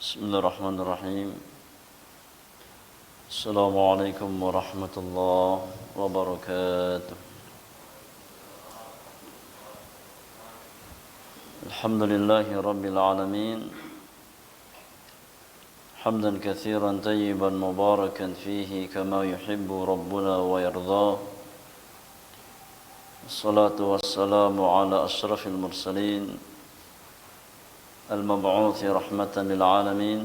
Bismillahirrahmanirrahim. Assalamualaikum warahmatullahi wabarakatuh. Alhamdulillahi rabbil alamin. Hamdan katsiran tayyiban mubarakan fihi kama yuhibbu rabbuna wa yarda. Assalatu wassalamu ala asyrafil mursalin المبعوث رحمة للعالمين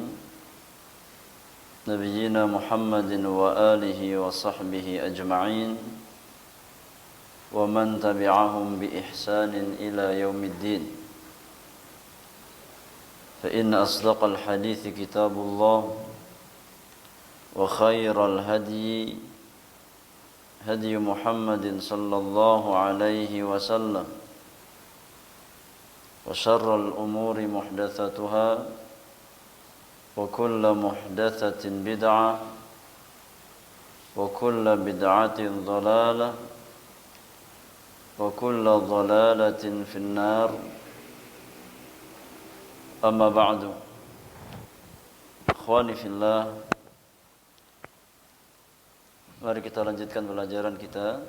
نبينا محمد وآله وصحبه أجمعين ومن تبعهم بإحسان إلى يوم الدين فإن أصدق الحديث كتاب الله وخير الهدي هدي محمد صلى الله عليه وسلم وشر الأمور محدثاتها وكل محدثة بدعة وكل بدعة ضلالة وكل ضلالة في النار أما بعد إخواني في الله mari kita lanjutkan pelajaran kita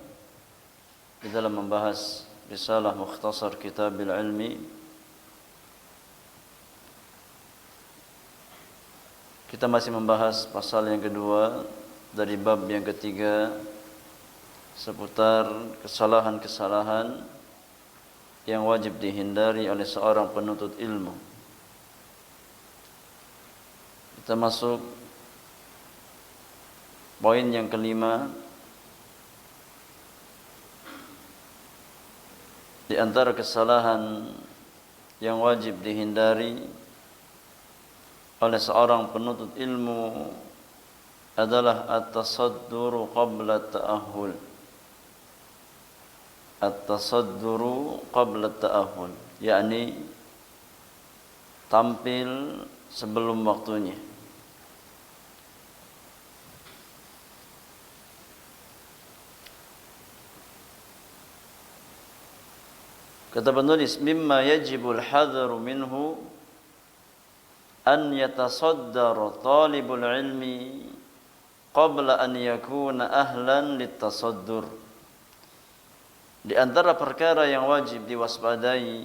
di dalam membahas risalah mukhtasar kitabil ilmi. Kita masih membahas pasal yang kedua dari bab yang ketiga seputar kesalahan-kesalahan yang wajib dihindari oleh seorang penuntut ilmu. Kita masuk poin yang kelima. Di antara kesalahan yang wajib dihindari oleh seorang penuntut ilmu adalah at-tasadduru qabla at-ta'ahhul. At-tasadduru qabla at-ta'ahhul, yakni tampil sebelum waktunya. Kata penulis, mimma yajibul hadharu minhu an yatasaddara talibul ilmi qabla an yakuna ahlan litasaddur. Di antara perkara yang wajib diwaspadai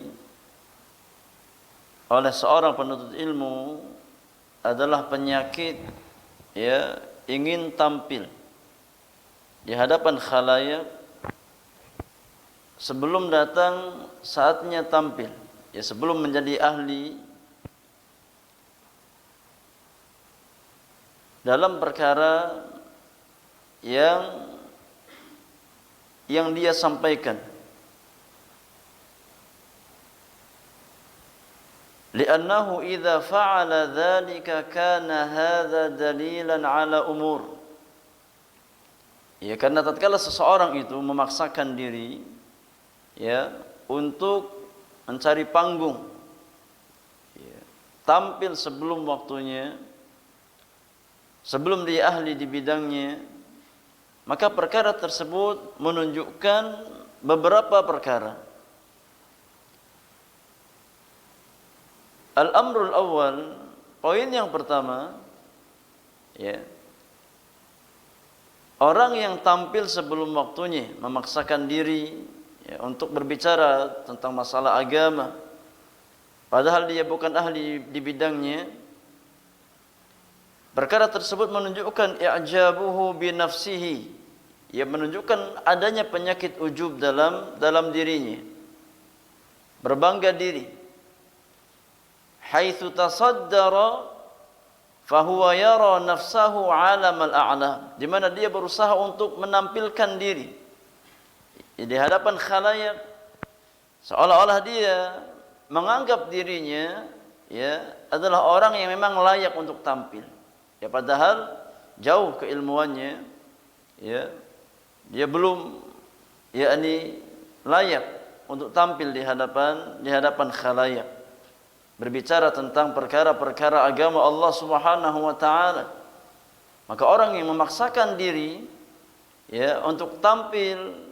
oleh seorang penuntut ilmu adalah penyakit ingin tampil di hadapan khalayak sebelum datang saatnya tampil, sebelum menjadi ahli dalam perkara yang dia sampaikan. Li'annahu idza fa'ala dzalika kana hadza dalilan 'ala umur. Karena tatkala seseorang itu memaksakan diri untuk mencari panggung, tampil sebelum waktunya, sebelum dia ahli di bidangnya, maka perkara tersebut menunjukkan beberapa perkara. Al-amrul awal, poin yang pertama, orang yang tampil sebelum waktunya, memaksakan diri untuk berbicara tentang masalah agama, padahal dia bukan ahli di bidangnya. Perkara tersebut menunjukkan i'jabuhu bi nafsihi, menunjukkan adanya penyakit ujub dalam dirinya, berbangga diri. Haitsu tasaddara fahuwa yara nafsahu 'alamal a'lam, di mana dia berusaha untuk menampilkan diri di hadapan khalayak, seolah-olah dia menganggap dirinya adalah orang yang memang layak untuk tampil. Padahal jauh keilmuannya, dia belum layak untuk tampil di hadapan khalayak, berbicara tentang perkara-perkara agama Allah Subhanahu wa taala. Maka orang yang memaksakan diri untuk tampil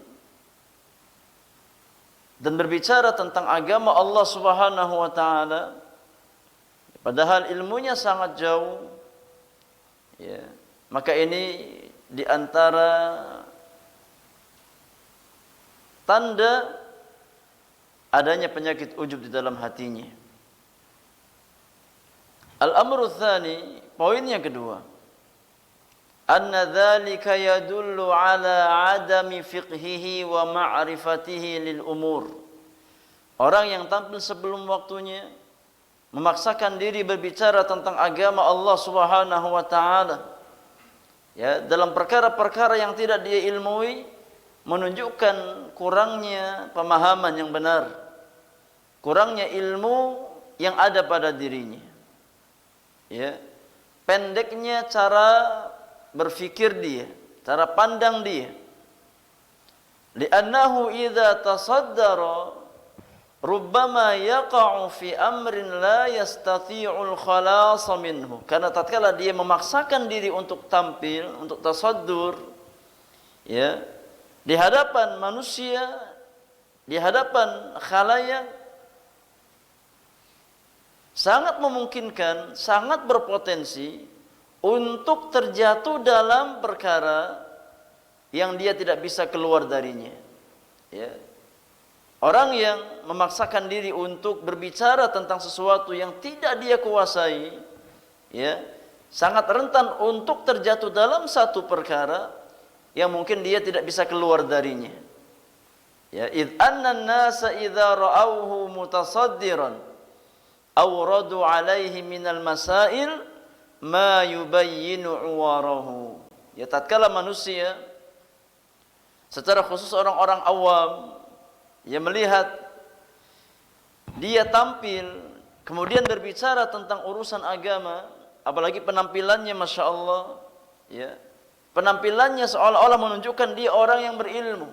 dan berbicara tentang agama Allah Subhanahu wa taala, padahal ilmunya sangat jauh, ya, maka ini di antara tanda adanya penyakit ujub di dalam hatinya. Al-amru tsani, poin yang kedua, anna dzalika yadullu ala adami fiqhihi wa ma'rifatihi lil umur. Orang yang tampil sebelum waktunya, memaksakan diri berbicara tentang agama Allah Subhanahu wa taala, ya, dalam perkara-perkara yang tidak dia ilmui, menunjukkan kurangnya pemahaman yang benar, kurangnya ilmu yang ada pada dirinya, ya, pendeknya cara berfikir dia, cara pandang dia. Li'annahu idza tasaddara rubbama yaqa'u fi amrin la yastati'ul khalas minhu. Karena tatkala dia memaksakan diri untuk tampil, untuk tasaddur, ya, di hadapan manusia, di hadapan khalayak, sangat memungkinkan, sangat berpotensi untuk terjatuh dalam perkara yang dia tidak bisa keluar darinya, ya. Orang yang memaksakan diri untuk berbicara tentang sesuatu yang tidak dia kuasai, ya, sangat rentan untuk terjatuh dalam satu perkara yang mungkin dia tidak bisa keluar darinya. Ya, id anna an-nasa idza ra'awhu mutasaddiran aw radu 'alaihi minal masail ma yubayyinu 'uwarahu. Ya, tatkala manusia, secara khusus orang-orang awam, ya, melihat dia tampil kemudian berbicara tentang urusan agama, apalagi penampilannya Masya Allah, ya, penampilannya seolah-olah menunjukkan dia orang yang berilmu,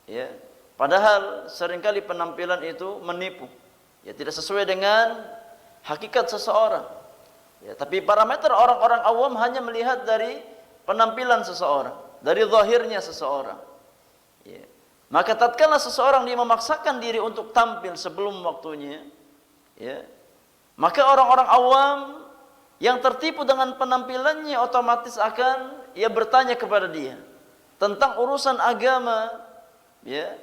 ya, padahal seringkali penampilan itu menipu, ya, tidak sesuai dengan hakikat seseorang, ya, tapi parameter orang-orang awam hanya melihat dari penampilan seseorang, dari zahirnya seseorang, ya. Maka tatkala seseorang dia memaksakan diri untuk tampil sebelum waktunya, ya, maka orang-orang awam yang tertipu dengan penampilannya otomatis akan, ya, bertanya kepada dia tentang urusan agama, ya.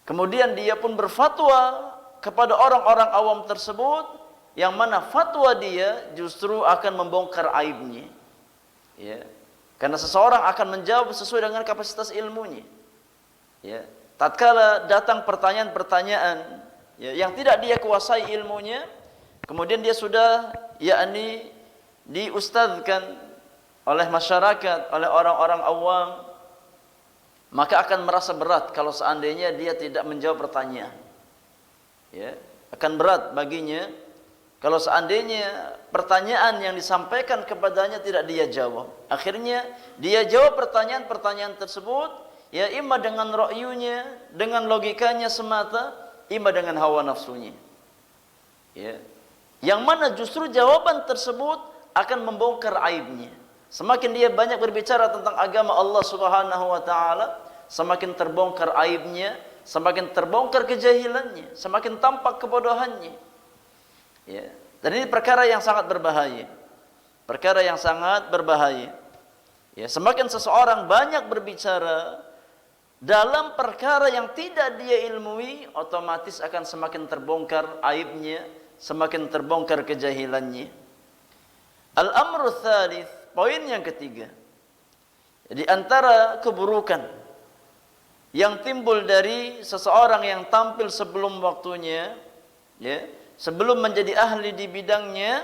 Kemudian dia pun berfatwa kepada orang-orang awam tersebut, yang mana fatwa dia justru akan membongkar aibnya, ya. Karena seseorang akan menjawab sesuai dengan kapasitas ilmunya, ya. Tatkala datang pertanyaan-pertanyaan, ya, yang tidak dia kuasai ilmunya, kemudian dia sudah, yakni, diustadzkan oleh masyarakat, oleh orang-orang awam, maka akan merasa berat kalau seandainya dia tidak menjawab pertanyaan, ya. Akan berat baginya kalau seandainya pertanyaan yang disampaikan kepadanya tidak dia jawab. Akhirnya dia jawab pertanyaan-pertanyaan tersebut, ya, imma dengan ra'yunya, dengan logikanya semata, imma dengan hawa nafsunya, ya. Yang mana justru jawaban tersebut akan membongkar aibnya. Semakin dia banyak berbicara tentang agama Allah Subhanahu wa taala, semakin terbongkar aibnya, semakin terbongkar kejahilannya, semakin tampak kebodohannya, ya. Dan ini perkara yang sangat berbahaya. Perkara yang sangat berbahaya. Ya, semakin seseorang banyak berbicara dalam perkara yang tidak dia ilmui, otomatis akan semakin terbongkar aibnya, semakin terbongkar kejahilannya. Al-amru tsalits, poin yang ketiga, di antara keburukan yang timbul dari seseorang yang tampil sebelum waktunya, ya, sebelum menjadi ahli di bidangnya,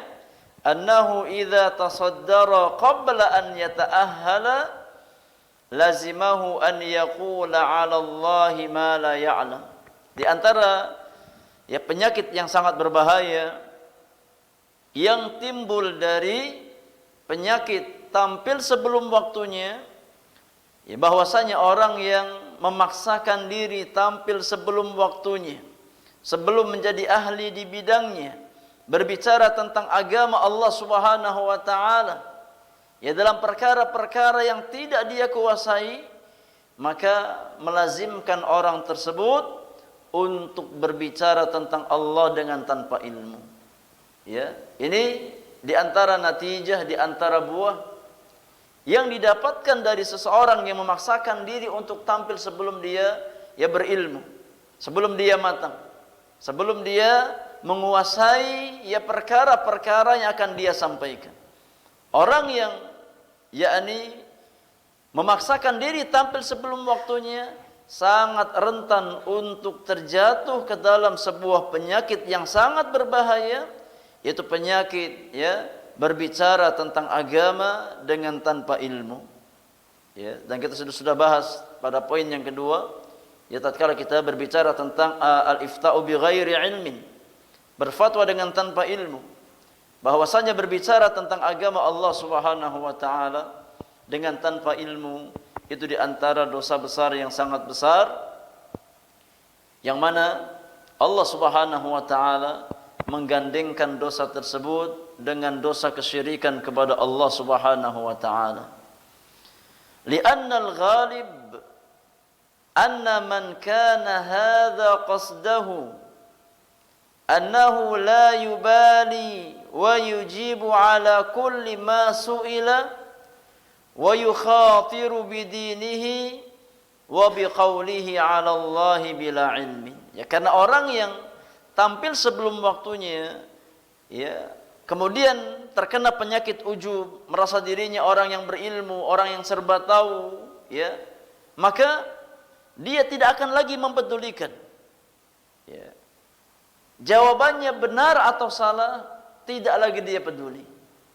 annahu idza tasaddara qabla an yata'ahhala lazimahu an yaqula 'ala Allahi ma la ya'lam. Di antara, ya, penyakit yang sangat berbahaya yang timbul dari penyakit tampil sebelum waktunya, ya, bahwasanya orang yang memaksakan diri tampil sebelum waktunya, sebelum menjadi ahli di bidangnya, berbicara tentang agama Allah Subhanahu wa taala, ya, dalam perkara-perkara yang tidak dia kuasai, maka melazimkan orang tersebut untuk berbicara tentang Allah dengan tanpa ilmu. Ya, ini di antara natijah, di antara buah yang didapatkan dari seseorang yang memaksakan diri untuk tampil sebelum dia berilmu, sebelum dia matang, sebelum dia menguasai perkara-perkara yang akan dia sampaikan. Orang yang memaksakan diri tampil sebelum waktunya sangat rentan untuk terjatuh ke dalam sebuah penyakit yang sangat berbahaya, yaitu penyakit berbicara tentang agama dengan tanpa ilmu. Ya, dan kita sudah bahas pada poin yang kedua, tatkala kita berbicara tentang al-ifta'u bi ghairi ilmin, berfatwa dengan tanpa ilmu, bahwasanya berbicara tentang agama Allah Subhanahu wa taala dengan tanpa ilmu itu di antara dosa besar yang sangat besar, yang mana Allah Subhanahu wa taala menggandengkan dosa tersebut dengan dosa kesyirikan kepada Allah Subhanahu wa taala. Li'anna al-ghalib anna man kana hadha qasdahu annahu la yubali wa yujibu ala kulli ma su'ila wa yukhatiru bidinihi wa biqaulihi 'ala Allah bila ilmi. Ya, karena orang yang tampil sebelum waktunya, kemudian terkena penyakit ujub, merasa dirinya orang yang berilmu, orang yang serba tahu, maka dia tidak akan lagi mempedulikan jawabannya benar atau salah, tidak lagi dia peduli.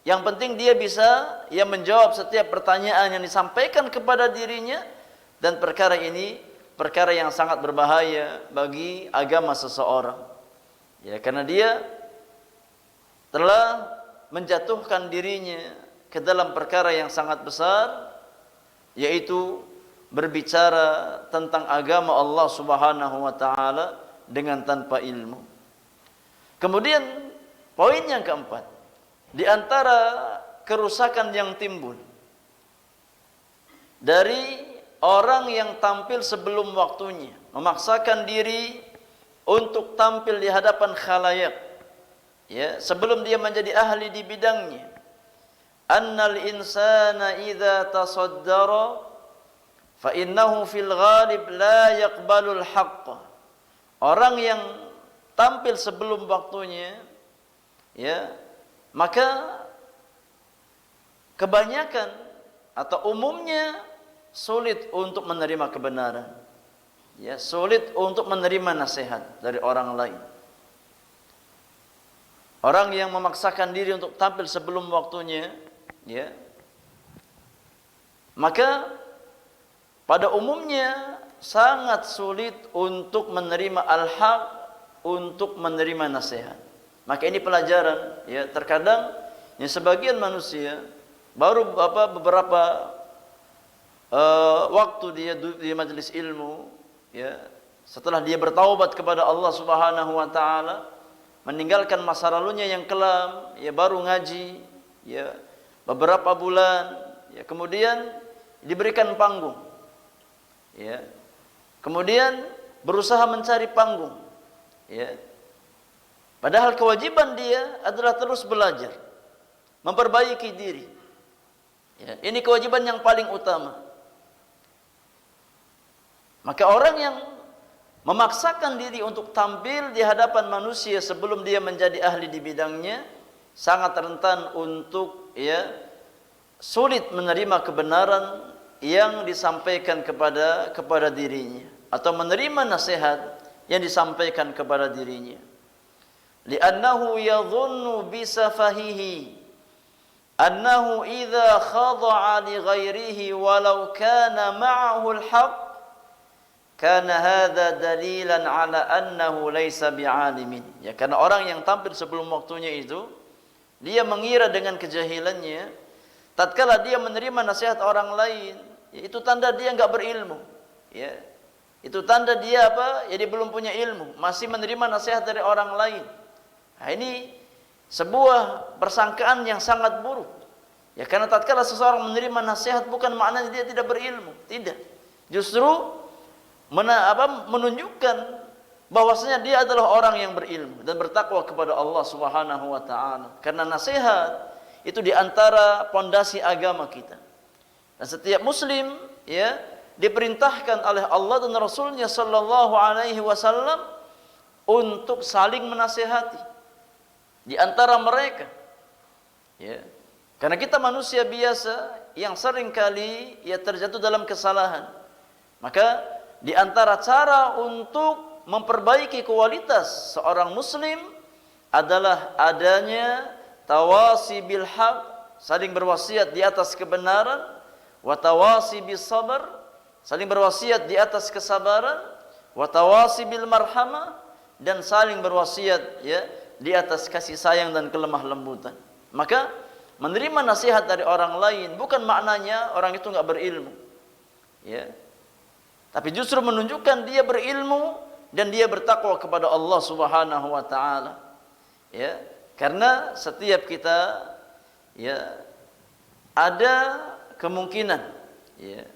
Yang penting dia bisa menjawab setiap pertanyaan yang disampaikan kepada dirinya, dan perkara ini perkara yang sangat berbahaya bagi agama seseorang. Karena dia telah menjatuhkan dirinya ke dalam perkara yang sangat besar, yaitu berbicara tentang agama Allah Subhanahu wa taala dengan tanpa ilmu. Kemudian poin yang keempat, di antara kerusakan yang timbul dari orang yang tampil sebelum waktunya, memaksakan diri untuk tampil di hadapan khalayak, sebelum dia menjadi ahli di bidangnya, annal insana idza tasaddara fa innahu fil ghalib la yaqbalul haqq. Orang yang tampil sebelum waktunya, maka kebanyakan atau umumnya sulit untuk menerima kebenaran, sulit untuk menerima nasihat dari orang lain. Orang yang memaksakan diri untuk tampil sebelum waktunya, maka pada umumnya sangat sulit untuk menerima al-haq, untuk menerima nasihat. Maka ini pelajaran, terkadang sebagian manusia baru beberapa waktu dia duduk di majelis ilmu, setelah dia bertaubat kepada Allah Subhanahu wa taala, meninggalkan masa lalunya yang kelam, baru ngaji, beberapa bulan, kemudian diberikan panggung, kemudian berusaha mencari panggung, padahal kewajiban dia adalah terus belajar, memperbaiki diri. Ini kewajiban yang paling utama. Maka orang yang memaksakan diri untuk tampil di hadapan manusia sebelum dia menjadi ahli di bidangnya sangat rentan untuk sulit menerima kebenaran yang disampaikan kepada dirinya, atau menerima nasihat yang disampaikan kepada dirinya. Li'annahu yadhunnu bisafahihi annahu idza khada'a li ghairihi walau kana ma'ahu al-haq kana hadza dalilan ala annahu laysa bi'alimin. Karena orang yang tampil sebelum waktunya itu, dia mengira dengan kejahilannya, tatkala dia menerima nasihat orang lain, itu tanda dia enggak berilmu, itu tanda dia dia belum punya ilmu, masih menerima nasihat dari orang lain. Nah, ini sebuah persangkaan yang sangat buruk. Karena tatkala seseorang menerima nasihat bukan maknanya dia tidak berilmu, tidak. Justru menunjukkan bahwasanya dia adalah orang yang berilmu dan bertakwa kepada Allah Subhanahu wa taala. Karena nasihat itu di antara pondasi agama kita. Dan setiap muslim ya diperintahkan oleh Allah dan Rasulnya sallallahu alaihi wasallam untuk saling menasihati di antara mereka. Ya. Karena kita manusia biasa yang sering kali ya terjatuh dalam kesalahan. Maka di antara cara untuk memperbaiki kualitas seorang muslim adalah adanya tawasi bil haq, saling berwasiat di atas kebenaran, wa tawasi bis sabar, saling berwasiat di atas kesabaran, wa tawasi bil marhamah, dan saling berwasiat ya di atas kasih sayang dan kelemah lembutan. Maka menerima nasihat dari orang lain bukan maknanya orang itu enggak berilmu. Ya. Tapi justru menunjukkan dia berilmu dan dia bertakwa kepada Allah Subhanahu wa taala. Ya, karena setiap kita ya ada kemungkinan ya,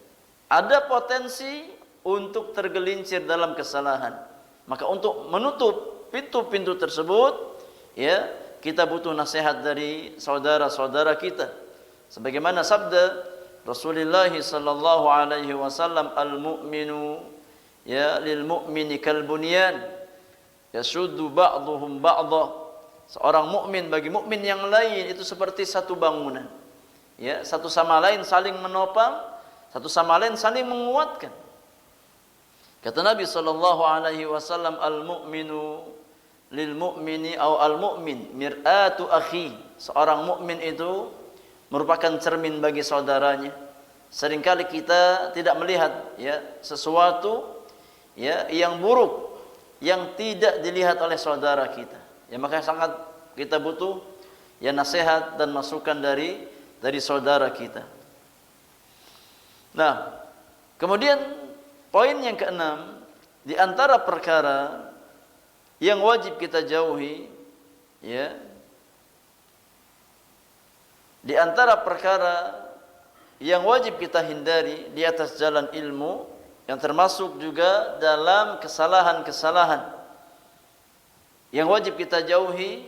ada potensi untuk tergelincir dalam kesalahan. Maka untuk menutup pintu-pintu tersebut ya, kita butuh nasihat dari saudara-saudara kita. Sebagaimana sabda Rasulullah sallallahu alaihi wasallam, al-mu'minu ya lil mu'mini kal bunyan yasuddu ba'dhum ba'dha. Seorang mukmin bagi mukmin yang lain itu seperti satu bangunan. Ya, satu sama lain saling menopang, satu sama lain saling menguatkan. Kata Nabi sallallahu alaihi wasallam, al mu'minu lil mu'mini atau al mu'min mir'atu akhi. Seorang mukmin itu merupakan cermin bagi saudaranya. Seringkali kita tidak melihat ya sesuatu ya yang buruk yang tidak dilihat oleh saudara kita. Ya maka sangat kita butuh ya nasihat dan masukan dari saudara kita. Nah, kemudian poin yang keenam, di antara perkara yang wajib kita jauhi ya, di antara perkara yang wajib kita hindari di atas jalan ilmu, yang termasuk juga dalam kesalahan-kesalahan yang wajib kita jauhi,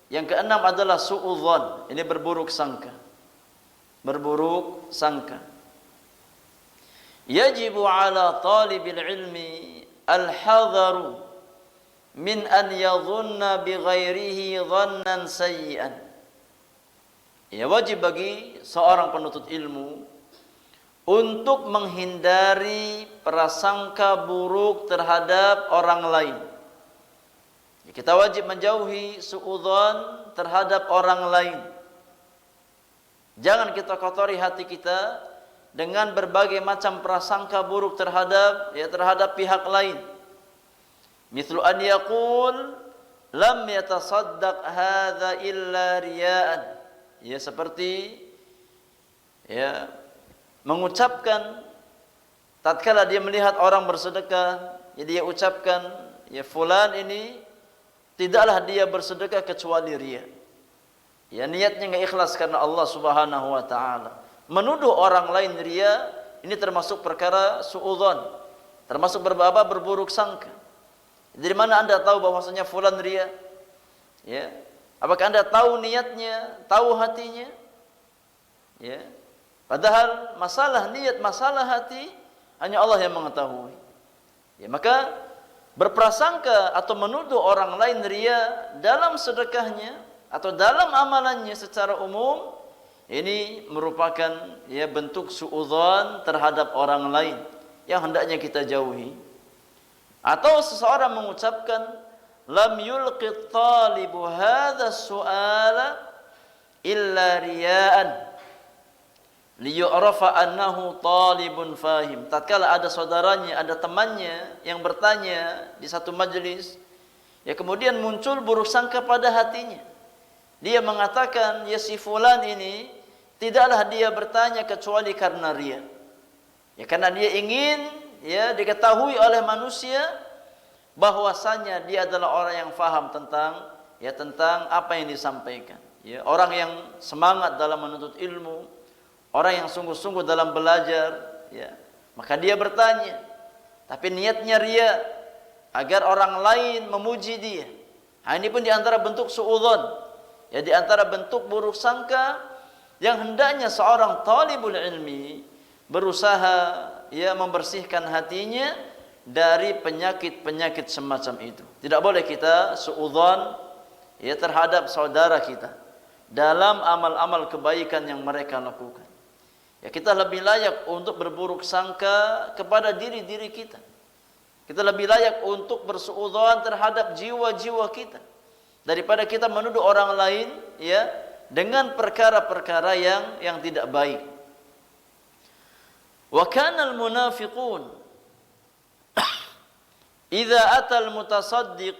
yang keenam adalah su'udzon. Ini berburuk sangka. Berburuk sangka. Yajibu ala talibil ilmi al-hadharu min an yadhunna bi ghairihi dhannan sayyi'an. Ya, wajib bagi seorang penuntut ilmu untuk menghindari prasangka buruk terhadap orang lain. Kita wajib menjauhi suudzon terhadap orang lain. Jangan kita kotori hati kita dengan berbagai macam prasangka buruk terhadap pihak lain. Mithlu an yaqul lam yatasaddaq hadza illa riya'an. Ya, seperti ya mengucapkan tatkala dia melihat orang bersedekah, ya dia ucapkan ya fulan ini tidaklah dia bersedekah kecuali riya. Ya niatnya enggak ikhlas karena Allah Subhanahu wa taala. Menuduh orang lain riya ini termasuk perkara suudzon, termasuk berburuk sangka. Dari mana Anda tahu bahwasanya fulan riya? Ya. Apakah Anda tahu niatnya, tahu hatinya? Ya. Padahal masalah niat, masalah hati hanya Allah yang mengetahui. Ya, maka berprasangka atau menuduh orang lain riya dalam sedekahnya atau dalam amalannya secara umum, ini merupakan ya bentuk suudzon terhadap orang lain yang hendaknya kita jauhi. Atau seseorang mengucapkan lam yulqit talibu hadha su'ala illa riya'an liyu'rafa annahu talibun fahim. Tatkala ada saudaranya, ada temannya yang bertanya di satu majelis, ya kemudian muncul buruk sangka pada hatinya. Dia mengatakan, ya si fulan ini tidaklah dia bertanya kecuali karena riya. Ya karena dia ingin ya diketahui oleh manusia bahwasanya dia adalah orang yang faham tentang apa yang disampaikan. Ya, orang yang semangat dalam menuntut ilmu, orang yang sungguh-sungguh dalam belajar, ya. Maka dia bertanya, tapi niatnya riya. agar orang lain memuji dia. Ini pun diantara bentuk suudzon, ya, diantara bentuk buruk sangka yang hendaknya seorang talibul ilmi berusaha, ya, membersihkan hatinya dari penyakit-penyakit semacam itu. Tidak boleh kita suudzon, ya, terhadap saudara kita dalam amal-amal kebaikan yang mereka lakukan. Ya, kita lebih layak untuk berburuk sangka kepada diri-diri kita. Kita lebih layak untuk bersuudzon terhadap jiwa-jiwa kita daripada kita menuduh orang lain, ya, dengan perkara-perkara yang tidak baik. Wa kana al-munafiqun idza atal mutasaddiq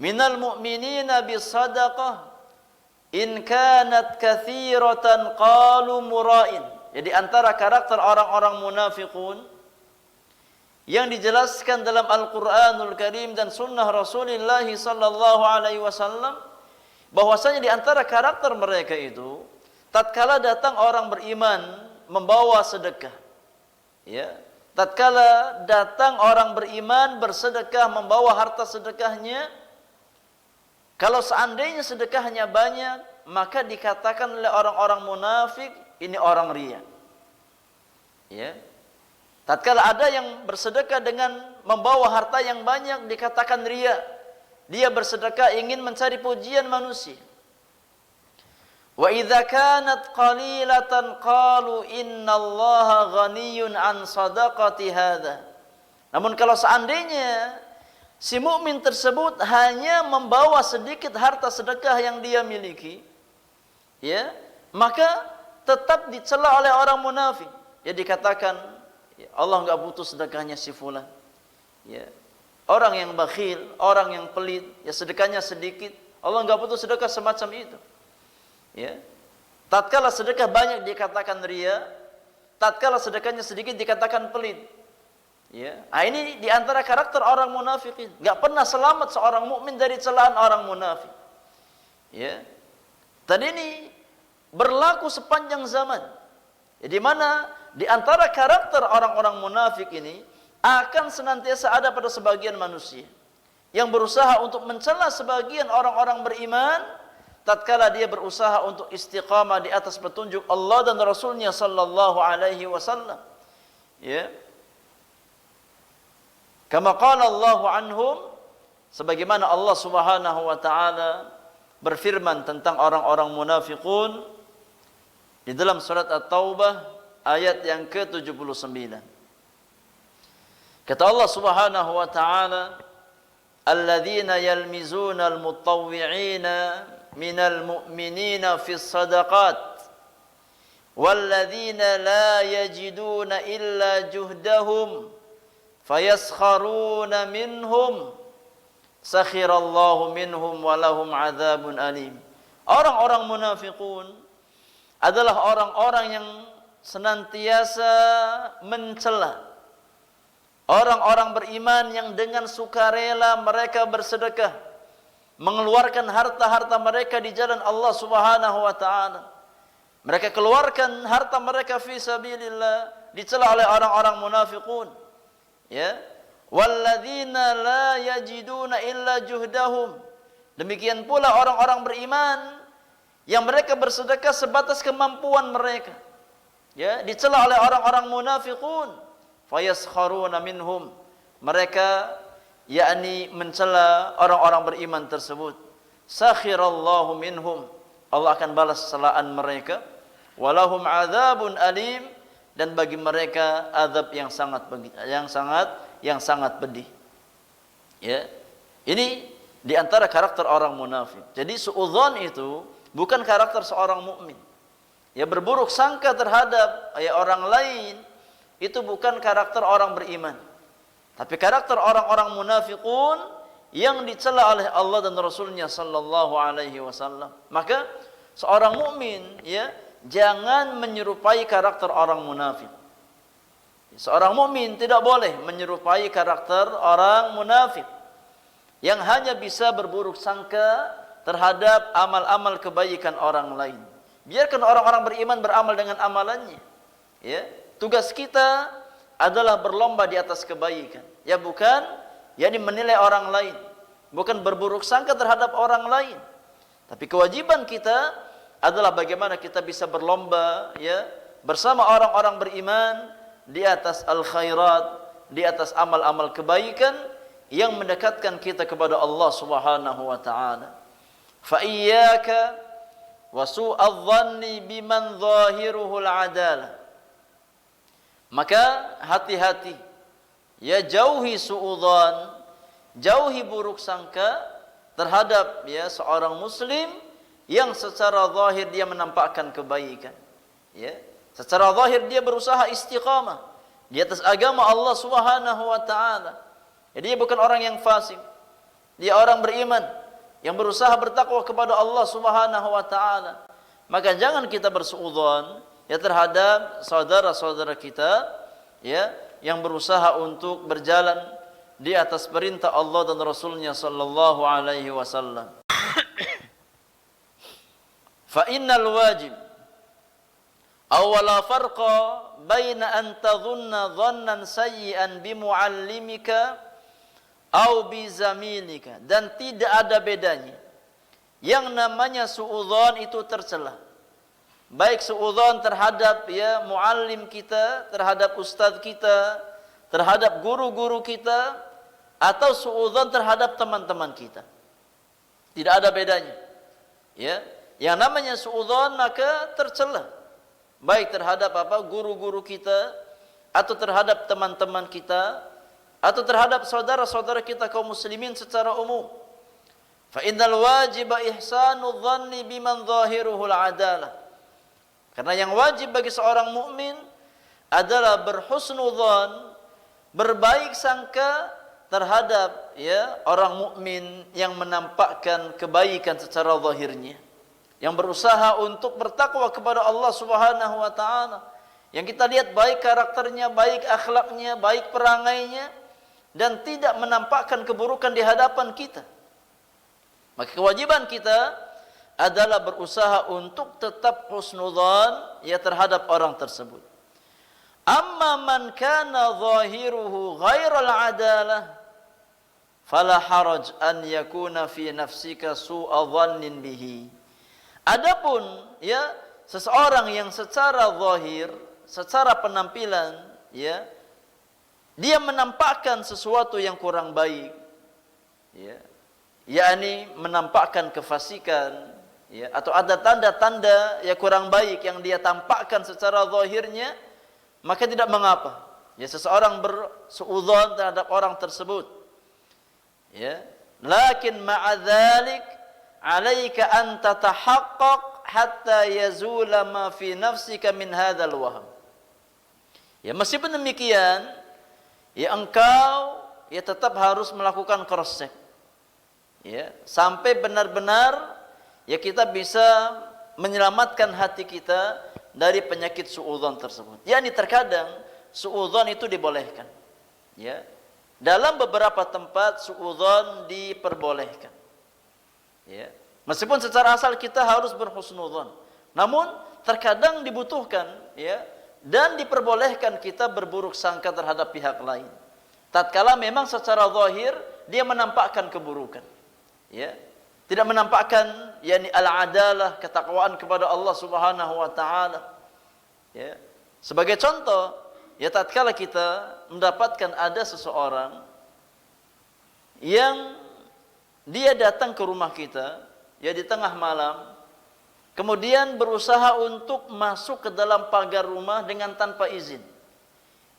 minal mu'minina bisadaqah in kanat kathiratan qalu mura'in. Jadi antara karakter orang-orang munafiqun yang dijelaskan dalam Al-Quranul Karim dan Sunnah Rasulullah sallallahu alaihi wasallam, bahwasanya di antara karakter mereka itu, tatkala datang orang beriman membawa sedekah, ya, tatkala datang orang beriman bersedekah membawa harta sedekahnya, kalau seandainya sedekahnya banyak, maka dikatakan oleh orang-orang munafik, ini orang riya. Ya. Tatkala ada yang bersedekah dengan membawa harta yang banyak, dikatakan riya. Dia bersedekah ingin mencari pujian manusia. Wa idza kanat qalilatan qalu innallaha ghaniyun an sadaqati hadza. Namun kalau seandainya si mukmin tersebut hanya membawa sedikit harta sedekah yang dia miliki, ya, maka tetap dicela oleh orang munafik. Ya, dikatakan, ya, Allah enggak butuh sedekahnya si fulan. Ya. Orang yang bakhil, orang yang pelit, ya sedekahnya sedikit, Allah enggak butuh sedekah semacam itu. Ya. Tatkala sedekah banyak dikatakan riya, tatkala sedekahnya sedikit dikatakan pelit. Ya. Ini di antara karakter orang munafikin. Enggak pernah selamat seorang mukmin dari celaan orang munafik. Ya. Dan ini berlaku sepanjang zaman. Ya, di mana di antara karakter orang-orang munafik ini akan senantiasa ada pada sebagian manusia yang berusaha untuk mencela sebagian orang-orang beriman tatkala dia berusaha untuk istiqamah di atas petunjuk Allah dan Rasulnya sallallahu alaihi wasallam. Ya. Kama qala Allahu anhum, sebagaimana Allah Subhanahu wa taala berfirman tentang orang-orang munafiqun di dalam surat At-Taubah ayat yang ke-79. Kata Allah Subhanahu wa taala, "Alladzina yalmizuna al-mutawwi'ina minal mu'minina fis sadaqat walladzina la yajiduna illa juhdahum fayaskharuna minhum sakhirallahu minhum walahum adzabun alim." Orang-orang munafiqun adalah orang-orang yang senantiasa mencela orang-orang beriman yang dengan sukarela mereka bersedekah, mengeluarkan harta-harta mereka di jalan Allah Subhanahu wa taala. Mereka keluarkan harta mereka fi sabilillah, dicela oleh orang-orang munafiqun. Ya. Walladzina la yajiduna illa juhdahum. Demikian pula orang-orang beriman yang mereka bersedekah sebatas kemampuan mereka. Ya, dicela oleh orang-orang munafiqun. Fayaskharuna minhum. Mereka yakni mencela orang-orang beriman tersebut. Sakhirallahu minhum. Allah akan balas celaan mereka. Walahum adzabun alim, dan bagi mereka azab yang sangat pedih. Ya. Ini di antara karakter orang munafik. Jadi suudzon itu bukan karakter seorang mukmin. Ya, berburuk sangka terhadap orang lain itu bukan karakter orang beriman. Tapi karakter orang-orang munafiqun yang dicela oleh Allah dan Rasulnya sallallahu alaihi wasallam. Maka seorang mukmin, ya, jangan menyerupai karakter orang munafik. Seorang mukmin tidak boleh menyerupai karakter orang munafik yang hanya bisa berburuk sangka terhadap amal-amal kebaikan orang lain. Biarkan orang-orang beriman beramal dengan amalannya. Ya, tugas kita adalah berlomba di atas kebaikan. Ya, bukan yakni menilai orang lain, bukan berburuk sangka terhadap orang lain. Tapi kewajiban kita adalah bagaimana kita bisa berlomba ya bersama orang-orang beriman di atas al-khairat, di atas amal-amal kebaikan yang mendekatkan kita kepada Allah Subhanahu wa taala. Fa iyyaka wa su'adh dhanni biman zahiruhu al-adalah. Maka hati-hati, ya jauhi suudzon, jauhi buruk sangka terhadap ya seorang muslim yang secara zahir dia menampakkan kebaikan. Ya, secara zahir dia berusaha istiqamah di atas agama Allah Subhanahu wa taala. Jadi dia bukan orang yang fasik. Dia orang beriman yang berusaha bertakwa kepada Allah Subhanahu wa taala. Maka jangan kita bersuudzon ya terhadap saudara-saudara kita ya yang berusaha untuk berjalan di atas perintah Allah dan Rasulnya sallallahu alaihi wasallam. Fa innal wajib awwala farqa baina an tadhunna dhannan sayyi'an bi muallimika aw bi zamilika, dan tidak ada bedanya yang namanya suudzon itu tercela. Baik suudzon terhadap ya muallim kita, terhadap ustadz kita, terhadap guru-guru kita, atau suudzon terhadap teman-teman kita. Tidak ada bedanya. Ya, yang namanya suudzon maka tercela. Baik terhadap guru-guru kita, atau terhadap teman-teman kita, atau terhadap saudara-saudara kita kaum muslimin secara umum. Fa innal wajiba ihsanu dhanni biman zahiruhu al-adalah. Karena yang wajib bagi seorang mukmin adalah berhusnudzon, berbaik sangka terhadap ya orang mukmin yang menampakkan kebaikan secara zahirnya, yang berusaha untuk bertakwa kepada Allah Subhanahu wa taala. Yang kita lihat baik karakternya, baik akhlaknya, baik perangainya, dan tidak menampakkan keburukan di hadapan kita. Maka kewajiban kita adalah berusaha untuk tetap husnudzan ya terhadap orang tersebut. Amma man kana zahiruhu ghairal adalah fala haraj an yakuna fi nafsika su'a dhannin bihi. Adapun ya seseorang yang secara zahir, secara penampilan ya dia menampakkan sesuatu yang kurang baik, ya, yakni menampakkan kefasikan, ya, atau ada tanda-tanda ya kurang baik yang dia tampakkan secara zahirnya, maka tidak mengapa ya seseorang bersuudzon terhadap orang tersebut. Ya, lakin ma'a dzalik 'alaika an tatahaqqaq hatta yazula ma fi nafsika min hadzal wahm. Ya, meskipun demikian, ya engkau ya tetap harus melakukan cross check. Ya, sampai benar-benar ya kita bisa menyelamatkan hati kita dari penyakit suudzon tersebut. Yani terkadang suudzon itu dibolehkan. Ya. Dalam beberapa tempat suudzon diperbolehkan. Ya. Meskipun secara asal kita harus berhusnudzon, namun terkadang dibutuhkan ya dan diperbolehkan kita berburuk sangka terhadap pihak lain. Tatkala memang secara zahir dia menampakkan keburukan. Ya. Tidak menampakkan yakni al-adalah, ketakwaan kepada Allah Subhanahu wa taala. Ya. Sebagai contoh, ya tatkala kita mendapatkan ada seseorang yang dia datang ke rumah kita ya di tengah malam, kemudian berusaha untuk masuk ke dalam pagar rumah dengan tanpa izin.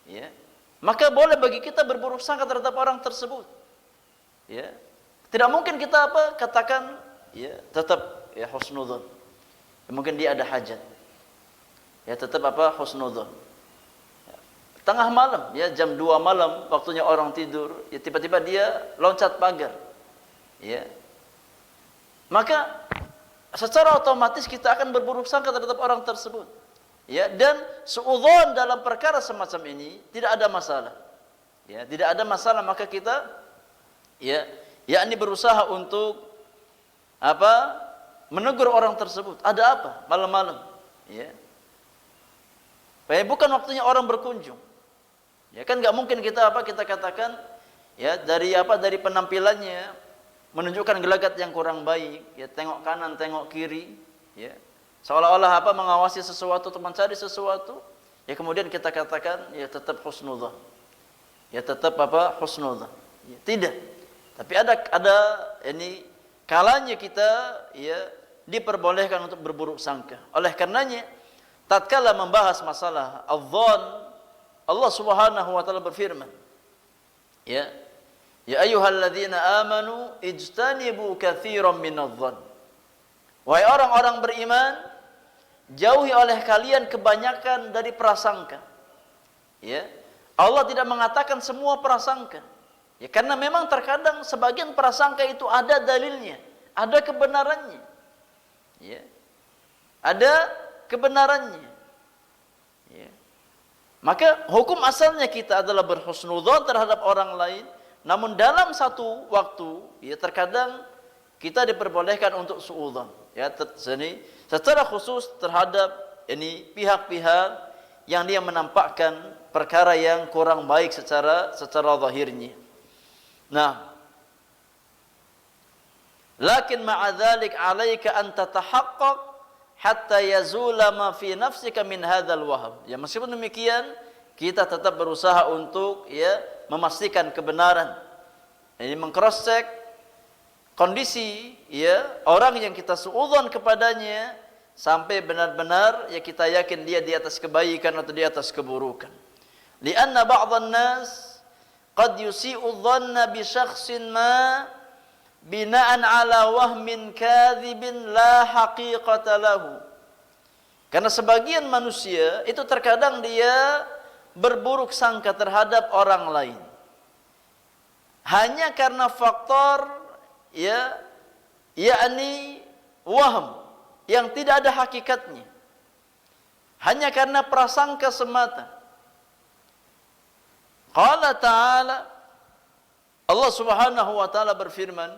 Ya. Maka boleh bagi kita berburuk sangka terhadap orang tersebut. Ya. Tidak mungkin kita katakan ya tetap ya husnudzon. Ya, mungkin dia ada hajat. Ya tetap husnudzon. Ya, tengah malam ya jam 2 malam waktunya orang tidur, ya tiba-tiba dia loncat pagar. Ya. Maka secara otomatis kita akan berburuk sangka terhadap orang tersebut. Ya, dan suudzon dalam perkara semacam ini tidak ada masalah. Ya, tidak ada masalah, maka kita ya yakni berusaha untuk menegur orang tersebut. Ada apa malam-malam? Ya. Bukan waktunya orang berkunjung. Ya kan nggak mungkin kita kita katakan ya dari apa, dari penampilannya menunjukkan gelagat yang kurang baik, ya tengok kanan tengok kiri, ya seolah-olah apa, mengawasi sesuatu atau mencari sesuatu, ya kemudian kita katakan ya tetap husnudzan, ya tetap apa, husnudzan, ya, tidak. Tapi ada ini kalanya kita ya diperbolehkan untuk berburuk sangka. Oleh karenanya tatkala membahas masalah adzan, Allah Subhanahu wa taala berfirman, ya ayyuhalladzina amanu ijtanibu katsiran minadh-dhann. Wahai orang-orang beriman, jauhi oleh kalian kebanyakan dari prasangka. Ya. Allah tidak mengatakan semua prasangka. Ya, karena memang terkadang sebagian prasangka itu ada dalilnya, ada kebenarannya. Ya. Ada kebenarannya. Ya. Maka hukum asalnya kita adalah berhusnudzon terhadap orang lain, namun dalam satu waktu ya terkadang kita diperbolehkan untuk suudzon, ya secara khusus terhadap ini pihak-pihak yang dia menampakkan perkara yang kurang baik secara zahirnya. Nah, lakin ma'a dzalik 'alaika an tatahaqqaq hatta yazula ma fi nafsika min hadzal wahm. Ya meskipun demikian kita tetap berusaha untuk ya memastikan kebenaran. Ini meng-cross check kondisi ya orang yang kita suudzon kepadanya sampai benar-benar ya kita yakin dia di atas kebaikan atau di atas keburukan. Lianna ba'dhan nas qad yusi'u dhanna bi syakhsin ma bina'an 'ala wahmin kadzibin la haqiqata lahu. Karena sebagian manusia itu terkadang dia berburuk sangka terhadap orang lain hanya karena faktor ya yakni wahm yang tidak ada hakikatnya, hanya karena prasangka semata. Qala ta'ala, Allah Subhanahu wa taala berfirman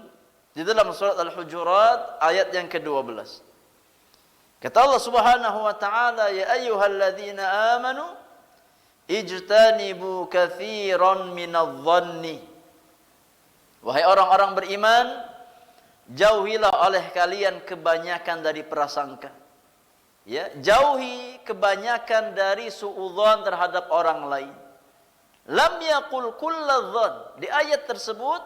di dalam surat Al-Hujurat ayat yang ke-12. Kata Allah Subhanahu wa taala, ya ayyuhalladzina amanu ijtanibu katsiran minadh-dhanni. Wahai orang-orang beriman, jauhilah oleh kalian kebanyakan dari prasangka. Ya, jauhi kebanyakan dari suudzon terhadap orang lain. Lam yaqul kulladzan. Di ayat tersebut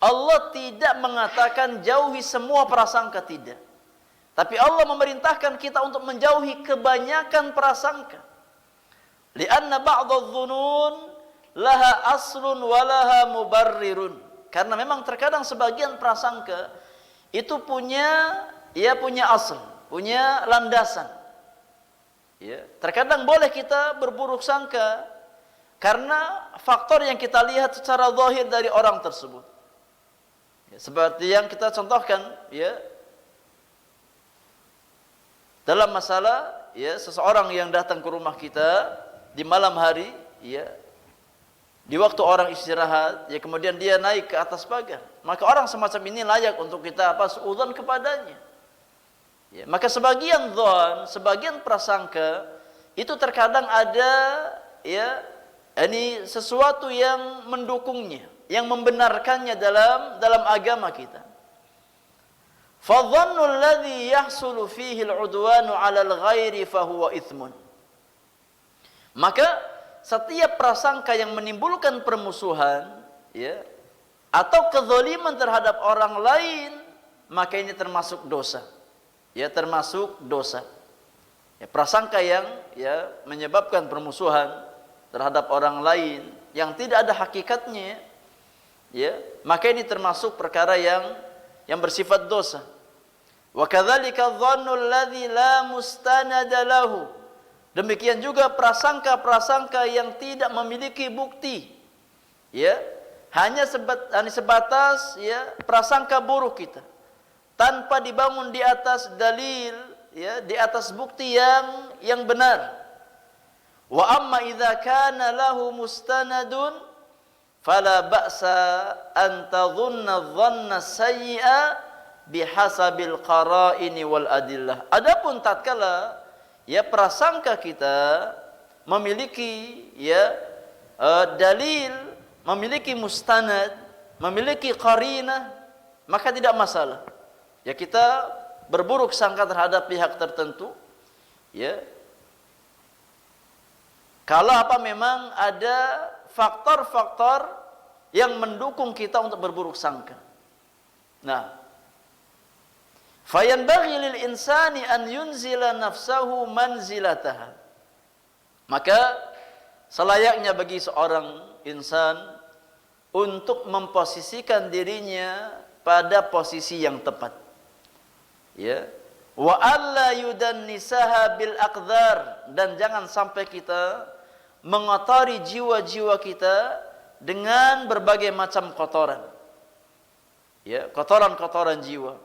Allah tidak mengatakan jauhi semua prasangka, tidak. Tapi Allah memerintahkan kita untuk menjauhi kebanyakan prasangka. Lianna ba'dadh-dhunun laha aslun wa laha mubarrirun. Karena memang terkadang sebagian prasangka itu punya asal, punya landasan. Ya, terkadang boleh kita berburuk sangka karena faktor yang kita lihat secara zahir dari orang tersebut. Ya, seperti yang kita contohkan, ya, dalam masalah ya seseorang yang datang ke rumah kita di malam hari, ya, di waktu orang istirahat, ya kemudian dia naik ke atas pagar, maka orang semacam ini layak untuk kita suudzon kepadanya. Ya, maka sebagian dzan, sebagian prasangka itu terkadang ada ya ini sesuatu yang mendukungnya, yang membenarkannya dalam agama kita. Fadhannu alladhi yahsulu fihi al-'udwanu 'ala al-ghairi fahuwa itsmun. Maka setiap prasangka yang menimbulkan permusuhan ya atau kezaliman terhadap orang lain, maka ini termasuk dosa. Ya, termasuk dosa. Ya, prasangka yang ya menyebabkan permusuhan terhadap orang lain yang tidak ada hakikatnya, ya, maka ini termasuk perkara yang bersifat dosa. Wa kadzalika dhannu alladzi la mustanada lahu. Demikian juga prasangka-prasangka yang tidak memiliki bukti. Ya, hanya sebatas ya prasangka buruk kita tanpa dibangun di atas dalil, ya, di atas bukti yang benar. Wa amma idza kana lahu mustanadun fala ba'sa an tadhunna dhanna sayyi'a bihasabil qara'ini wal adillah. Adapun tatkala ya prasangka kita memiliki ya dalil, memiliki mustanad, memiliki qarinah, maka tidak masalah. Ya, kita berburuk sangka terhadap pihak tertentu, ya. Kalau apa memang ada faktor-faktor yang mendukung kita untuk berburuk sangka. Nah, fayanbaghi lil insani an yunzila nafsahu manzilataha. Maka selayaknya bagi seorang insan untuk memposisikan dirinya pada posisi yang tepat. Ya. Wa alla yudannisaha bil aqdar, dan jangan sampai kita mengotori jiwa-jiwa kita dengan berbagai macam kotoran. Ya, kotoran-kotoran jiwa.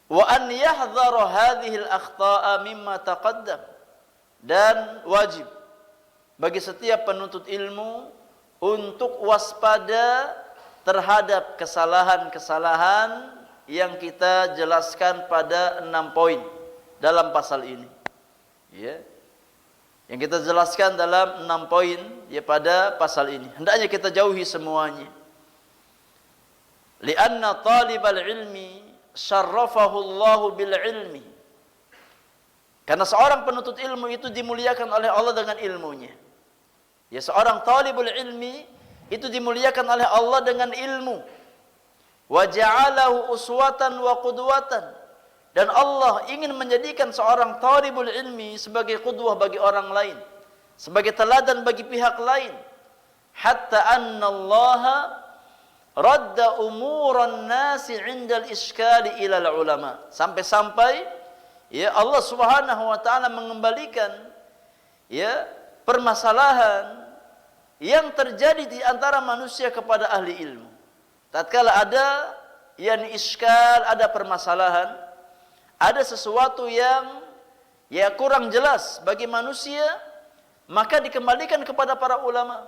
Wa an yahdharu hadhihi al-akhta'a mimma taqaddam, dan wajib bagi setiap penuntut ilmu untuk waspada terhadap kesalahan-kesalahan yang kita jelaskan pada 6 poin dalam pasal ini. Ya. Yang kita jelaskan dalam 6 poin ya pada pasal ini. Hendaknya kita jauhi semuanya. Lianna talibal ilmi syarrafahu Allah bil ilmi. Karena seorang penuntut ilmu itu dimuliakan oleh Allah dengan ilmunya. Ya, seorang talibul ilmi itu dimuliakan oleh Allah dengan ilmu. Wa ja'alahu uswatan wa qudwatan, dan Allah ingin menjadikan seorang talibul ilmi sebagai qudwah bagi orang lain, sebagai teladan bagi pihak lain. Hatta anna Allah radda umuran nasi 'inda al-iskali ila al-ulama, sampai-sampai ya Allah Subhanahu wa taala mengembalikan ya permasalahan yang terjadi di antara manusia kepada ahli ilmu. Tatkala ada yang iskal, ada permasalahan, ada sesuatu yang ya kurang jelas bagi manusia, maka dikembalikan kepada para ulama.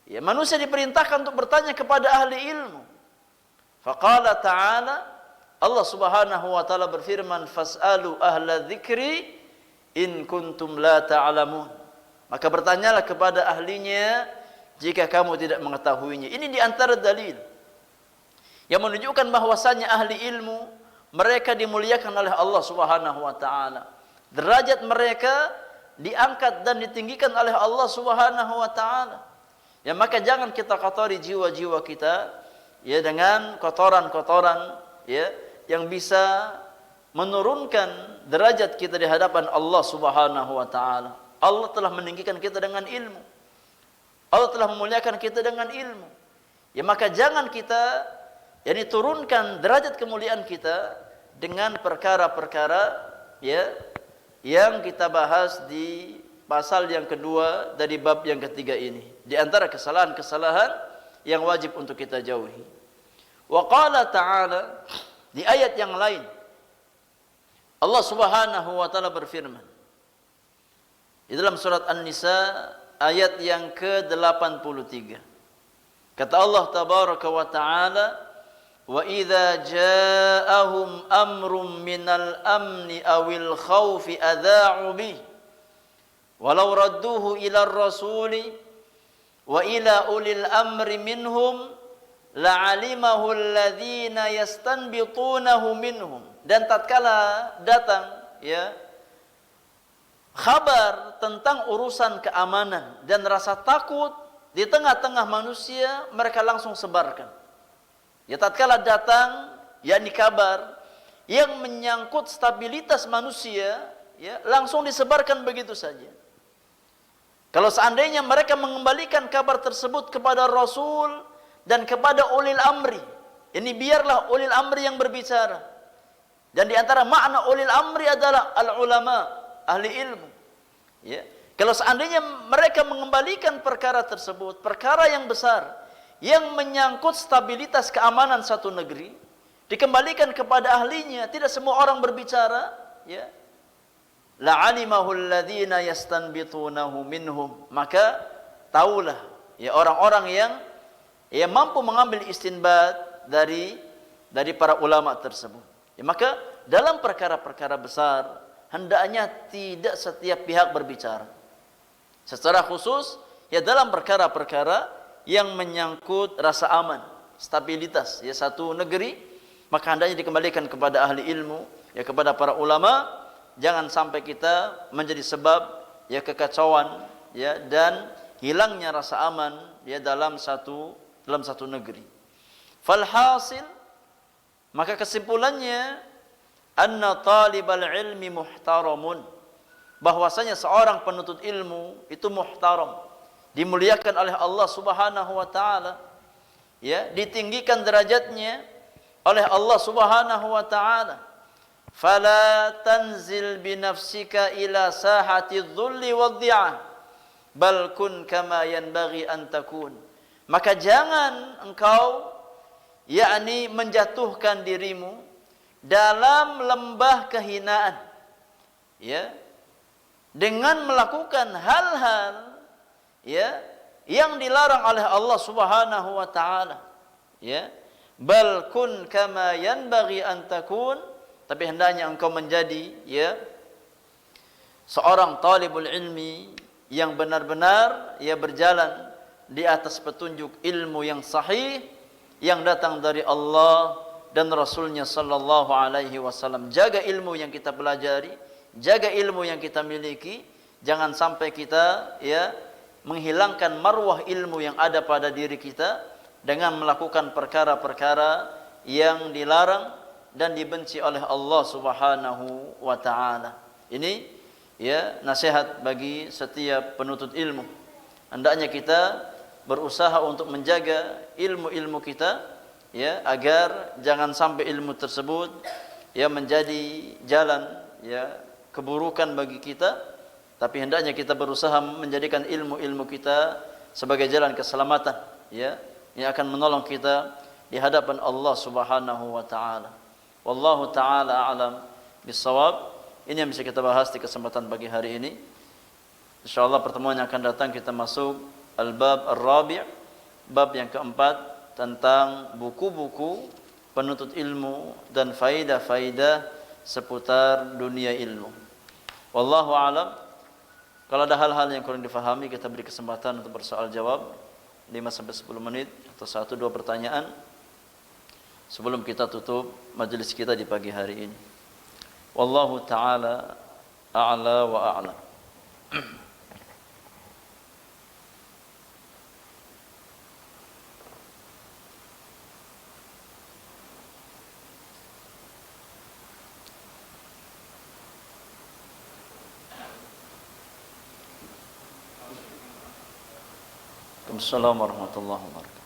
Ya, manusia diperintahkan untuk bertanya kepada ahli ilmu. Faqala ta'ala, Allah Subhanahu wa taala berfirman, fas'alu ahla dzikri in kuntum la ta'lamun. Maka bertanyalah kepada ahlinya jika kamu tidak mengetahuinya. Ini di antara dalil yang menunjukkan bahwasanya ahli ilmu mereka dimuliakan oleh Allah Subhanahu wa taala. Derajat mereka diangkat dan ditinggikan oleh Allah Subhanahu wa taala. Ya, maka jangan kita kotori jiwa-jiwa kita ya dengan kotoran-kotoran ya yang bisa menurunkan derajat kita di hadapan Allah Subhanahu wa taala. Allah telah meninggikan kita dengan ilmu. Allah telah memuliakan kita dengan ilmu. Ya, maka jangan kita turunkan derajat kemuliaan kita dengan perkara-perkara ya yang kita bahas di pasal yang kedua dari bab yang ketiga ini. Di antara kesalahan-kesalahan yang wajib untuk kita jauhi. Wa qala ta'ala, di ayat yang lain Allah Subhanahu wa taala berfirman di dalam surat An-Nisa ayat yang ke-83. Kata Allah tabaraka wa taala, wa idza ja'ahum amrun minal amni awil khaufi adha'u bih walau radduhu ila rasuli wa ila ulil amri minhum la'alimahu alladhina yastanbitunahu minhum. Dan tatkala datang ya kabar tentang urusan keamanan dan rasa takut di tengah-tengah manusia, mereka langsung sebarkan. Ya, tatkala datang yakni kabar yang menyangkut stabilitas manusia, ya langsung disebarkan begitu saja. Kalau seandainya mereka mengembalikan kabar tersebut kepada Rasul dan kepada ulil amri, ini biarlah ulil amri yang berbicara. Dan di antara makna ulil amri adalah al-ulama, ahli ilmu. Ya. Kalau seandainya mereka mengembalikan perkara tersebut, perkara yang besar yang menyangkut stabilitas keamanan satu negeri, dikembalikan kepada ahlinya, tidak semua orang berbicara, ya. La'alimahu alladhina yastanbitunahu minhum, maka taulah ya orang-orang yang mampu mengambil istinbat dari para ulama tersebut. Ya, maka dalam perkara-perkara besar hendaknya tidak setiap pihak berbicara. Secara khusus ya dalam perkara-perkara yang menyangkut rasa aman, stabilitas ya satu negeri, maka hendaknya dikembalikan kepada ahli ilmu, ya kepada para ulama. Jangan sampai kita menjadi sebab ya kekacauan ya dan hilangnya rasa aman ya dalam satu negeri. Falhasil, maka kesimpulannya, anna talibal ilmi muhtaramun, bahwasanya seorang penuntut ilmu itu muhtaram, dimuliakan oleh Allah Subhanahu wa taala, ya, ditinggikan derajatnya oleh Allah Subhanahu wa taala. Fala tanzil bi nafsika ila sahati dhulli wadhi'ah, bal kun kama yanbaghi an takun. Maka jangan engkau yakni menjatuhkan dirimu dalam lembah kehinaan, ya, dengan melakukan hal-hal ya yang dilarang oleh Allah Subhanahu wa taala, ya. Bal kun kama yanbaghi an takun, tapi hendaknya engkau menjadi ya seorang talibul ilmi yang benar-benar ya berjalan di atas petunjuk ilmu yang sahih yang datang dari Allah dan Rasulnya sallallahu alaihi wasallam. Jaga ilmu yang kita pelajari, jaga ilmu yang kita miliki, jangan sampai kita ya menghilangkan marwah ilmu yang ada pada diri kita dengan melakukan perkara-perkara yang dilarang dan dibenci oleh Allah Subhanahu wa taala. Ini ya nasihat bagi setiap penuntut ilmu. Hendaknya kita berusaha untuk menjaga ilmu-ilmu kita ya agar jangan sampai ilmu tersebut ya menjadi jalan ya keburukan bagi kita, tapi hendaknya kita berusaha menjadikan ilmu-ilmu kita sebagai jalan keselamatan ya yang akan menolong kita di hadapan Allah Subhanahu wa taala. Wallahu taala a'lam bissawab. Ini yang bisa kita bahas di kesempatan pagi hari ini. Insyaallah pertemuan yang akan datang kita masuk al-bab ar-rabi', bab yang keempat tentang buku-buku penuntut ilmu dan faidah-faidah seputar dunia ilmu. Wallahu a'lam. Kalau ada hal-hal yang kurang difahami, kita beri kesempatan untuk bersoal jawab 5 sampai 10 menit atau 1-2 pertanyaan sebelum kita tutup majelis kita di pagi hari ini. Wallahu taala a'la wa a'lam. Assalamualaikum warahmatullahi wabarakatuh.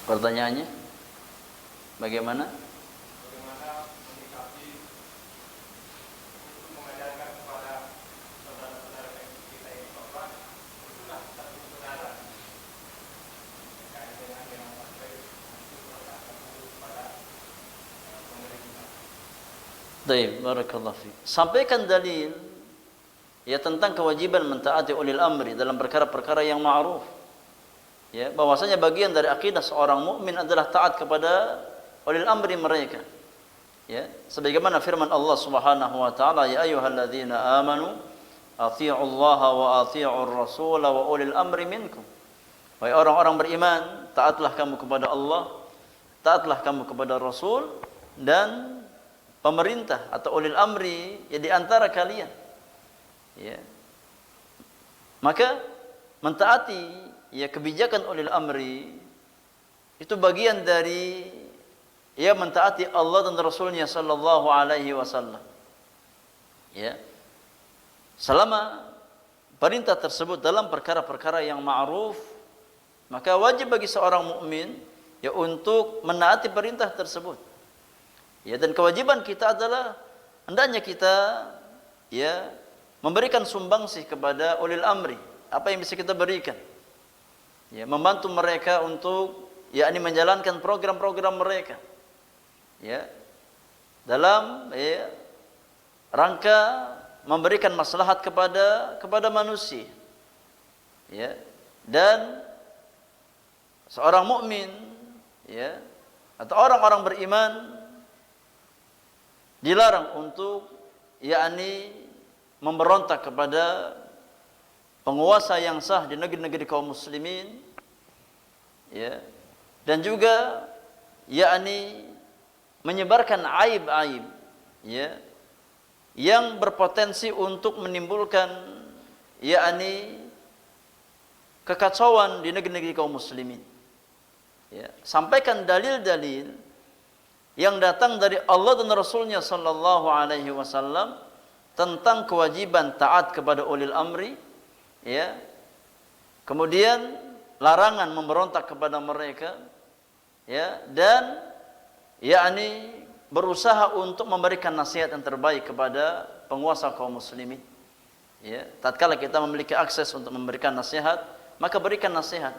Pertanyaannya bagaimana? Bagaimana menyikapi untuk mengajarkan kepada saudara-saudara kita ini bahwa itulah satu kebenaran terkait dengan yang sampai itu berdasarkan kepada pemerintah. Baik, barakallahu fiik. Sampaikan dalil ya tentang kewajiban mentaati ulil amri dalam perkara-perkara yang ma'ruf. Ya, bahwasanya bagian dari akidah seorang mukmin adalah taat kepada ulil amri mereka. Ya, sebagaimana firman Allah Subhanahu wa taala, ya ayyuhalladzina amanu athi'ullaha wa athi'ur rasul wa ulil amri minkum. Wahai orang-orang beriman, taatlah kamu kepada Allah, taatlah kamu kepada Rasul dan pemerintah atau ulil amri ya di antara kalian. Ya. Maka mentaati ya kebijakan ulil amri itu bagian dari ya mentaati Allah dan Rasulnya sallallahu alaihi wasallam. Ya. Selama perintah tersebut dalam perkara-perkara yang ma'ruf, maka wajib bagi seorang mukmin ya untuk menaati perintah tersebut. Ya, dan kewajiban kita adalah hendaknya kita ya memberikan sumbangsih kepada ulil amri, apa yang bisa kita berikan. Ya, membantu mereka untuk yakni menjalankan program-program mereka. Ya. Dalam ya, rangka memberikan maslahat kepada manusia. Ya. Dan seorang mukmin ya atau orang-orang beriman dilarang untuk yakni memberontak kepada penguasa yang sah di negeri-negeri kaum muslimin ya, dan juga yakni menyebarkan aib-aib ya yang berpotensi untuk menimbulkan yakni kekacauan di negeri-negeri kaum muslimin. Ya, sampaikan dalil-dalil yang datang dari Allah dan Rasulnya sallallahu alaihi wasallam tentang kewajiban taat kepada ulil amri, ya. Kemudian larangan memberontak kepada mereka, ya, dan yakni berusaha untuk memberikan nasihat yang terbaik kepada penguasa kaum muslimin. Ya, tatkala kita memiliki akses untuk memberikan nasihat, maka berikan nasihat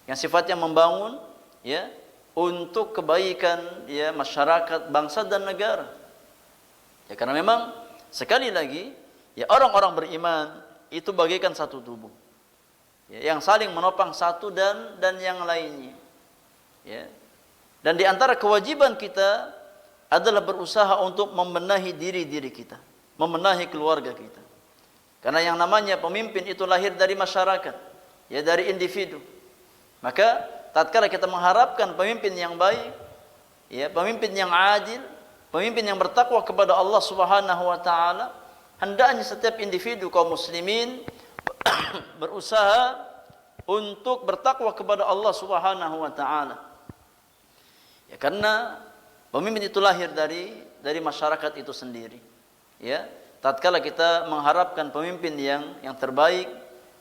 yang sifatnya membangun, ya, untuk kebaikan ya masyarakat, bangsa dan negara. Ya, karena memang sekali lagi ya orang-orang beriman itu bagaikan satu tubuh. Ya, yang saling menopang satu dan yang lainnya. Ya. Dan di antara kewajiban kita adalah berusaha untuk membenahi diri kita, membenahi keluarga kita. Karena yang namanya pemimpin itu lahir dari masyarakat, ya dari individu. Maka tatkala kita mengharapkan pemimpin yang baik, ya pemimpin yang adil, pemimpin yang bertakwa kepada Allah Subhanahu wa taala, hendaknya setiap individu kaum muslimin berusaha untuk bertakwa kepada Allah Subhanahu wa taala. Ya, karena pemimpin itu lahir dari masyarakat itu sendiri. Ya, tatkala kita mengharapkan pemimpin yang terbaik,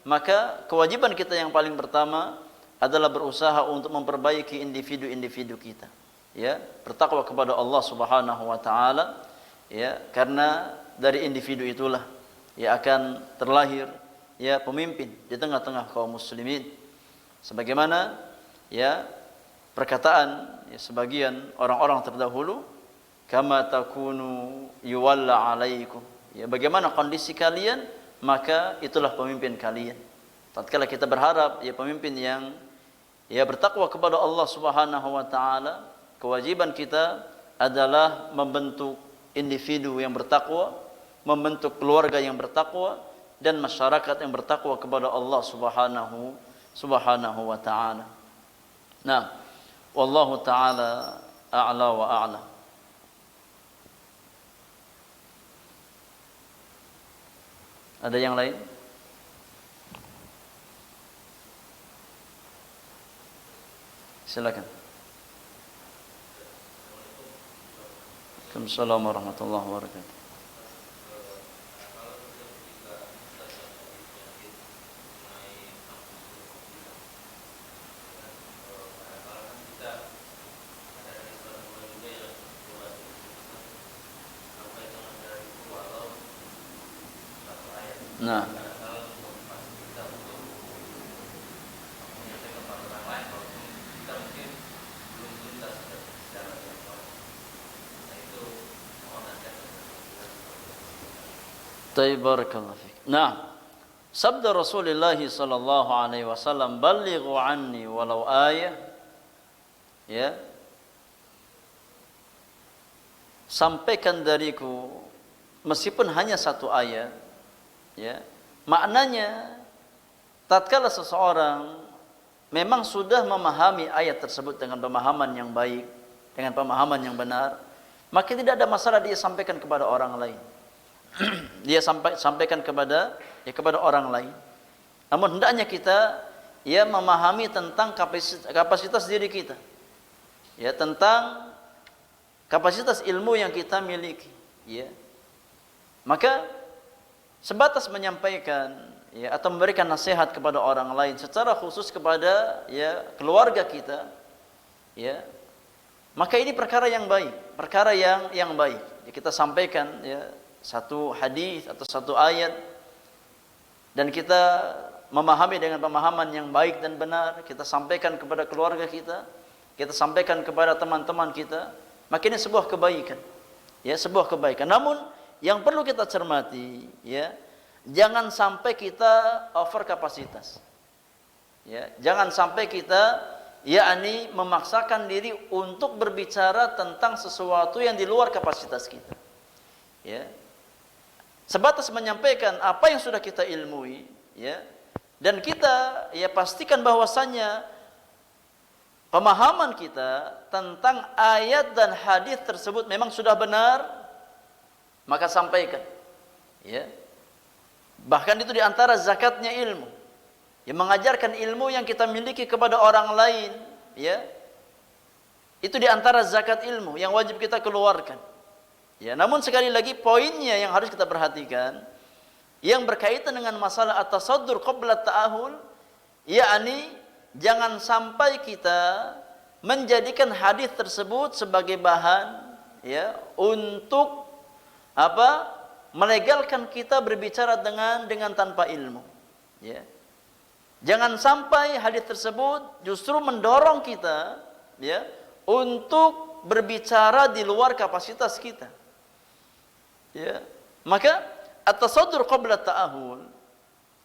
maka kewajiban kita yang paling pertama adalah berusaha untuk memperbaiki individu-individu kita. Ya, bertakwa kepada Allah Subhanahu wa taala, ya, karena dari individu itulah ya akan terlahir ya pemimpin di tengah-tengah kaum muslimin. Sebagaimana ya perkataan ya, sebagian orang-orang terdahulu, kama takunu yuwalla alaikum. Ya, bagaimana kondisi kalian, maka itulah pemimpin kalian. Tatkala kita berharap ya pemimpin yang ya bertakwa kepada Allah Subhanahu wa taala, kewajiban kita adalah membentuk individu yang bertakwa, membentuk keluarga yang bertakwa dan masyarakat yang bertakwa kepada Allah Subhanahu wa taala. Nah, wallahu taala a'la wa a'lam. Ada yang lain? Silakan. Waalaikumsalam warahmatullahi wabarakatuh. Nah, barakallahu fiik. Nah, Sabda Rasulullah sallallahu alaihi wasallam, "Ballighu anni walau ayah." Ya. Sampaikan dariku meskipun hanya satu ayat. Ya. Maknanya tatkala seseorang memang sudah memahami ayat tersebut dengan pemahaman yang baik, dengan pemahaman yang benar, maka tidak ada masalah dia sampaikan kepada orang lain. Dia sampaikan kepada orang lain. Namun hendaknya kita memahami tentang kapasitas diri kita. Ya, tentang kapasitas ilmu yang kita miliki, ya. Maka sebatas menyampaikan atau memberikan nasihat kepada orang lain, secara khusus kepada keluarga kita, ya. Maka ini perkara yang baik, perkara yang baik. Ya, kita sampaikan satu hadis atau satu ayat dan kita memahami dengan pemahaman yang baik dan benar, kita sampaikan kepada keluarga kita sampaikan kepada teman-teman kita, maka ini sebuah kebaikan. Ya, sebuah kebaikan. Namun yang perlu kita cermati, jangan sampai kita over kapasitas. Ya, jangan sampai kita memaksakan diri untuk berbicara tentang sesuatu yang di luar kapasitas kita. Ya. Sebatas menyampaikan apa yang sudah kita ilmui, dan kita pastikan bahwasannya pemahaman kita tentang ayat dan hadis tersebut memang sudah benar, maka sampaikan. Ya. Bahkan itu diantara zakatnya ilmu. Yang mengajarkan ilmu yang kita miliki kepada orang lain, itu diantara zakat ilmu yang wajib kita keluarkan. Ya, namun sekali lagi poinnya yang harus kita perhatikan, yang berkaitan dengan masalah at-tasaddur qabla ta'ahul, jangan sampai kita menjadikan hadis tersebut sebagai bahan untuk melegalkan kita berbicara dengan tanpa ilmu. Ya. Jangan sampai hadis tersebut justru mendorong kita untuk berbicara di luar kapasitas kita. Ya. Maka at-tasaddur qabla ta'ahul,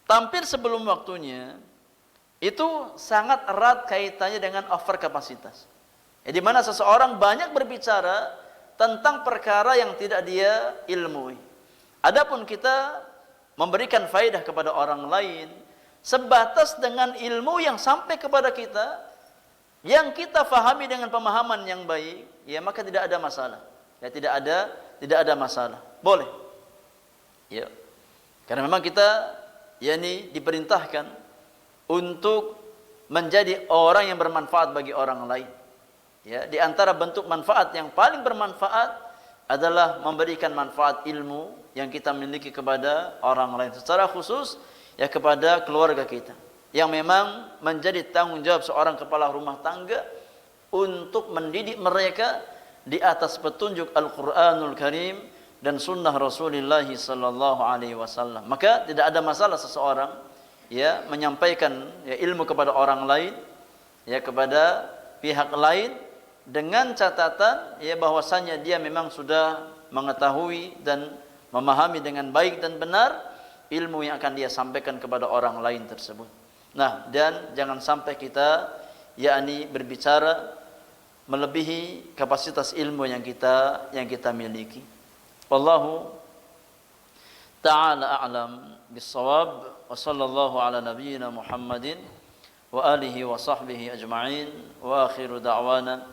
tampil sebelum waktunya, itu sangat erat kaitannya dengan over kapasitas. Di mana seseorang banyak berbicara tentang perkara yang tidak dia ilmui. Adapun kita memberikan faedah kepada orang lain sebatas dengan ilmu yang sampai kepada kita, yang kita fahami dengan pemahaman yang baik, maka tidak ada masalah. Tidak ada masalah. Boleh. Ya. Karena memang kita diperintahkan untuk menjadi orang yang bermanfaat bagi orang lain. Ya, di antara bentuk manfaat yang paling bermanfaat adalah memberikan manfaat ilmu yang kita miliki kepada orang lain, secara khusus kepada keluarga kita, yang memang menjadi tanggung jawab seorang kepala rumah tangga untuk mendidik mereka di atas petunjuk Al-Qur'anul Karim dan sunnah Rasulullah sallallahu alaihi wasallam. Maka tidak ada masalah seseorang menyampaikan ilmu kepada orang lain, kepada pihak lain, dengan catatan bahwasanya dia memang sudah mengetahui dan memahami dengan baik dan benar ilmu yang akan dia sampaikan kepada orang lain tersebut. Nah, dan jangan sampai kita berbicara melebihi kapasitas ilmu yang kita miliki. Wallahu ta'ala a'lam bis-shawab, wa sallallahu ala nabiyyina Muhammadin wa alihi wa sahbihi ajma'in, wa akhiru da'wana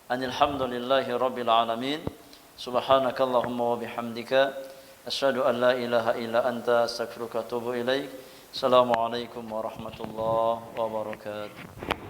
anil hamdulillahi rabbil alamin. Subhanakallahumma wa bihamdika asyhadu an la ilaha illa anta astaghfiruka wa atubu ilaik. Assalamualaikum warahmatullahi wabarakatuh.